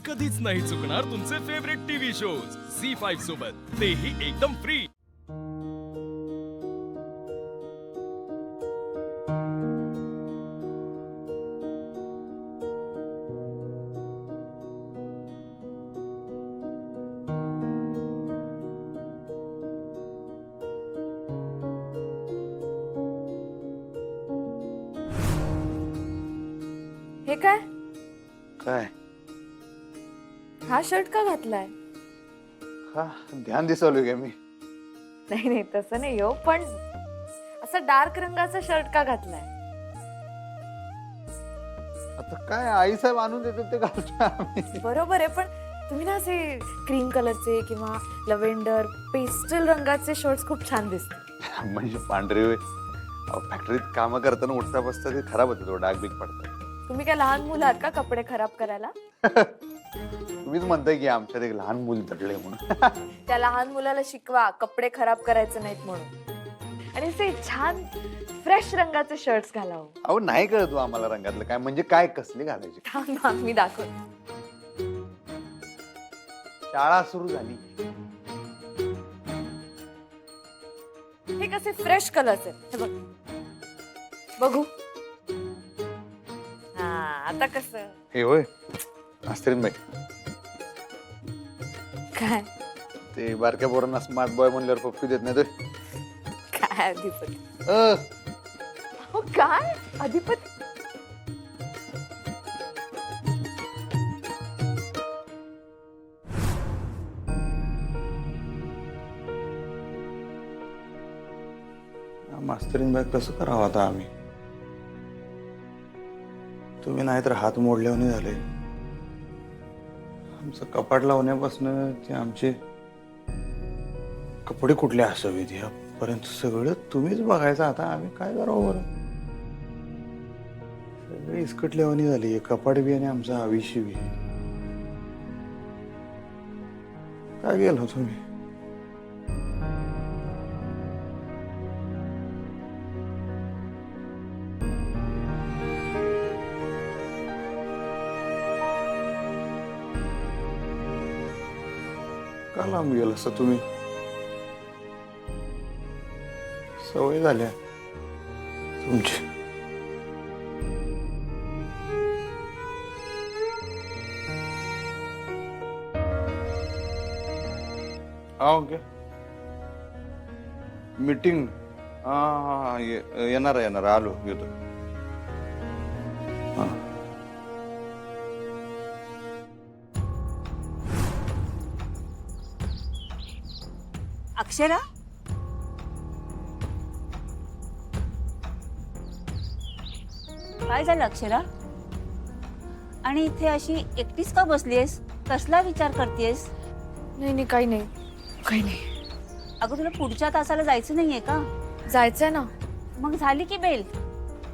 कधीच नाही चुकणार तुमचे फेवरेट टीव्ही शोज झी5 सोबत, तेही एकदम फ्री। हे काय? काय? हा शर्ट का घातलाय? हा ध्यान दिसवलं का मी? नाही नाही तसं नाही हो, पण असं डार्क रंगाचा शर्ट का घातलाय? आता काय आई साहेब आणून देतात ते घालतोय आम्ही। बरोबर आहे, पण तुम्ही ना असे क्रीम कलरचे किंवा लव्हेंडर पेस्टल रंगाचे शर्ट्स खूप छान दिसतात। म्हणजे पांढरे होय, फॅक्टरीत काम करताना उठता बसता ते खराब होते, तो डाग बिग पडतात। तुम्ही काय लहान मुलं आहात का कपडे खराब करायला? तुम्हीच म्हणताय की आमच्यात एक लहान मुल दडले म्हणून। त्या लहान मुलाला शिकवा कपडे खराब करायचे नाहीत म्हणून, आणि असे छान फ्रेश रंगाचे शर्ट्स घालावं। अहो नाही कळत हो आम्हाला रंगातलं काय, म्हणजे काय कसली घालायची। थांबा मी दाखवते। शाळा सुरू झाली, हे कसे फ्रेश कलर्स आहेत, हे बघ बघू। हा आता कसं? हे होय आस्तीन बाई, काय ते बारक्या पोरांना स्मार्ट बॉय म्हणल्यावर पप्पी देत नाही तर काय अधिपती? हो काय अधिपती? मास्तरीन बॅग कसं करावं आता आम्ही? तुम्ही नाहीतर हात मोडल्याने झाले। आमचं कपाट लावण्यापासून ते आमचे कपडे कुठले असावेत यापर्यंत सगळं तुम्हीच बघायचं। आता आम्ही काय करावं बरं? सगळे इसकटल्यावानी झाली, कपाट बी आणि आमचं आयुष्य बी। काय गेलो तुम्ही? का लांब गेला असं तुम्ही? सवय झाल्या तुमची। ओके मीटिंग, हा येणार येणार, आलो येतो। हा अक्षरा, काय झालं अक्षरा? आणि इथे अशी एकटीच का बसलीयस? कसला विचार करतेस? नाही नाही काही नाही, काही नाही। अगं तुला पुढच्या तासाला जायचं नाहीये का? जायचंय ना। मग झाली की बेल?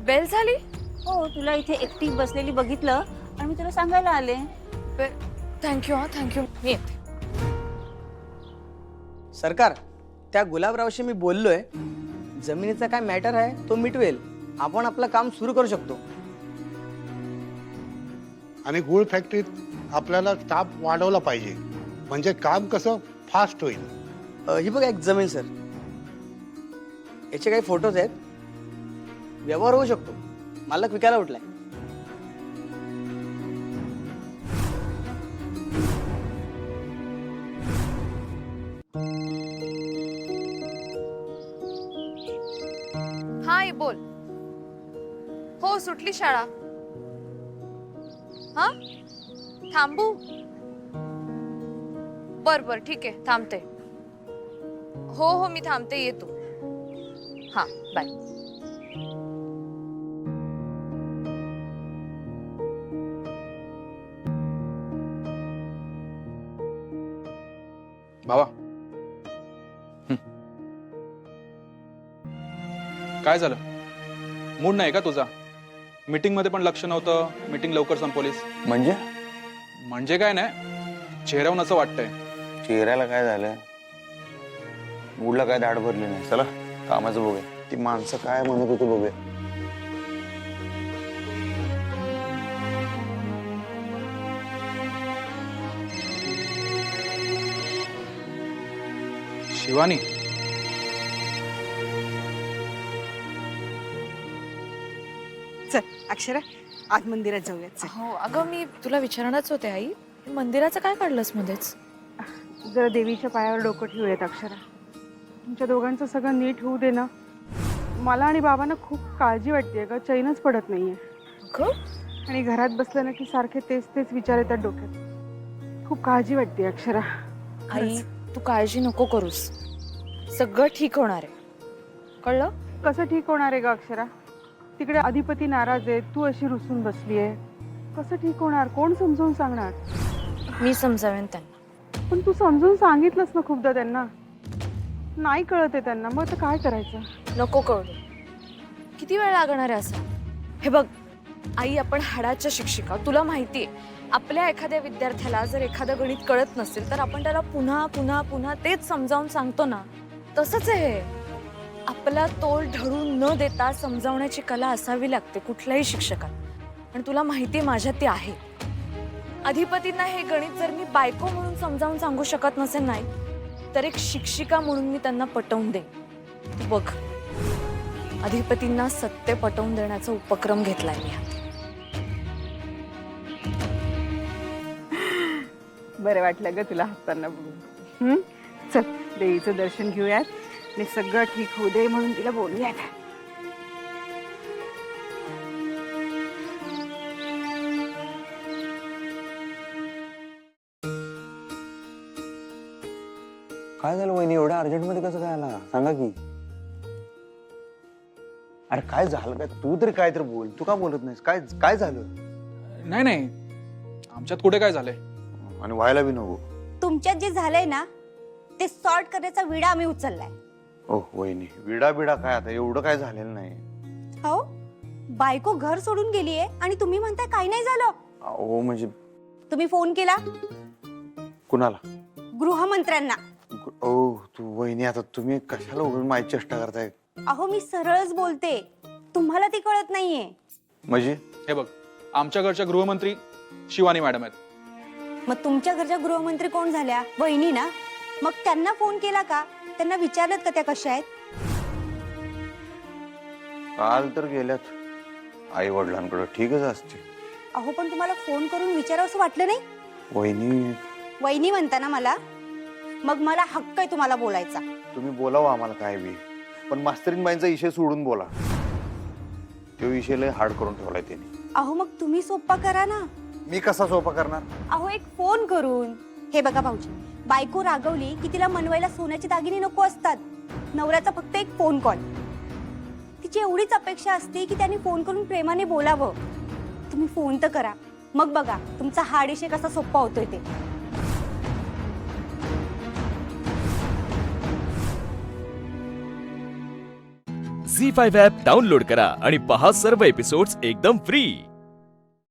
बेल झाली? हो, तुला इथे एकटी बसलेली बघितलं आणि मी तुला सांगायला आले। थँक्यू हा थँक्यू, मी येते। सरकार, त्या गुलाबरावशी मी बोललोय, जमिनीचा काय मॅटर आहे तो मिटवेल, आपण आपलं काम सुरू करू शकतो। आणि गुळ फॅक्टरीत आपल्याला स्टाफ वाढवला पाहिजे, म्हणजे काम कसं फास्ट होईल। ही बघा एक जमीन सर, याचे काही फोटोज आहेत, व्यवहार होऊ शकतो, मालक विकायला उठलाय। हाय बोल। हो सुटली शाळा। हा थांबू? बर बर ठीक आहे, थांबते। हो हो मी थांबते, ये तू। हा बाय। भावा, काय झालं? मूड नाही का तुझा? मीटिंग मध्ये पण लक्ष नव्हतं, मीटिंग लवकर संपवलीस। म्हणजे काय नाही, चेहऱ्यावरून असं वाटतंय। चेहऱ्याला काय झालं? मूडला काय दाढ भरली नाही। चला कामाचं बघूया, ती माणसं काय म्हणत होती बघूया। शिवानी, चल अक्षरा आज मंदिरात जाऊयात चल. हो अगं मी तुला विचारणारच होते आई हे मंदिराचं काय काढलंस मध्येच जरा देवीच्या पायावर डोकं ठेवूयात अक्षरा. तुमच्या दोघांचं सगळं नीट होऊ दे ना. मला आणि बाबांना खूप काळजी वाटते ग, चैनच पडत नाहीये. अगं आणि घरात बसलं ना की सारखे तेच तेच विचार येतात डोक्यात. खूप काळजी वाटते अक्षरा. आई तू काळजी नको करूस, सगळं ठीक होणार आहे, कळलं? कसं ठीक होणार आहे ग अक्षरा? तिकडे अधिपती नाराज आहे, तू अशी रुसून बसली आहे. कसं ठीक होणार? कोण समजावून सांगणार? मी समजावेन त्यांना. पण तू समजून सांगितलंस ना खूपदा त्यांना. नाही कळत आहे त्यांना, मग आता काय करायचं? नको कळू, किती वेळ लागणार आहे असं? हे बघ आई, आपण हाडाच्या शिक्षिका, तुला माहितीये आपल्या एखाद्या विद्यार्थ्याला जर एखादं गणित कळत नसेल तर आपण त्याला पुन्हा पुन्हा पुन्हा तेच समजावून सांगतो ना, तसंच आहे हे. आपला तोल ढळून न देता समजावण्याची कला असावी लागते कुठल्याही शिक्षकाला, आणि तुला माहितीये माझ्यात ती आहे. अधिपतींना हे गणित जर मी बायको म्हणून समजावून सांगू शकत नसेल नाही, तर एक शिक्षिका म्हणून मी त्यांना पटवून दे. तू बघ, अधिपतींना सत्य पटवून देण्याचा उपक्रम घेतलाय मी हाती. बरं वाटलं ग तुला हसताना बघून. चल देवीचं दर्शन घेऊयात आणि सगळं ठीक होऊ दे म्हणून तिला बोलूयात. काय झालं वहिनी, एवढ्या अर्जंटमध्ये कसं काय आला सांगा की. अरे काय झालं काय? तू तरी काय तर बोल. तू का बोलत नाहीस? काय काय झालं? नाही नाही, आमच्यात कुठे काय झालंय? आणि व्हायला बी नको. तुमच्यात जे झालंय ना ते सॉर्ट करण्याचा विडा आम्ही उचललाय. ओ वहिनी, विडा बिडा काय, आता एवढं काय झालेलं नाही. हो, बायको घर सोडून गेलीये आणि तुम्ही म्हणताय काही नाही झालं. ओ म्हणजे तुम्ही फोन केला कुणाला? गृहमंत्र्यांना. ओ तू वहिनी, आता तुम्ही कशाला उघडून माझी चेष्टा करताय? अहो मी सरळच बोलते, तुम्हाला ते कळत नाहीये. म्हणजे हे बघ, आमच्या घरच्या गृहमंत्री शिवानी मॅडम आहेत. मग तुमच्या घरच्या गृहमंत्री कोण झाल्या? वहिनी ना. मग त्यांना फोन केला का? त्यांना विचारलं का त्या कशा आहेत? काल तर गेल्यात आई वडिलांकडे, ठीकच असते. अहो पण तुम्हाला फोन करून विचारावं असं वाटलं नाही? वहिनी वहिनी म्हणता ना मला, मग मला हक्क आहे तुम्हाला बोलायचा. तुम्ही बोलावं आम्हाला काय बी, पण मास्तरीनबाईंचा विषय सोडून बोला. तो विषय लय हार्ड करून ठेवलाय त्यांनी. अहो मग तुम्ही सोपा करा ना. मी कसा सोपा करणार? अहो एक फोन करून. हे बघा भाऊजी, बायको रागवली की तिला मनवायला सोन्याचे दागिने नको असतात. नवऱ्याचा फक्त एक फोन कॉल. तिची एवढीच अपेक्षा असते की त्यांनी फोन करून प्रेमाने बोलावं. तुम्ही फोन तर करा, मग बघा तुमचा हा विषय कसा सोपा होतोय ते. झी5 ॲप डाउनलोड करा आणि पहा सर्व एपिसोड्स एकदम फ्री.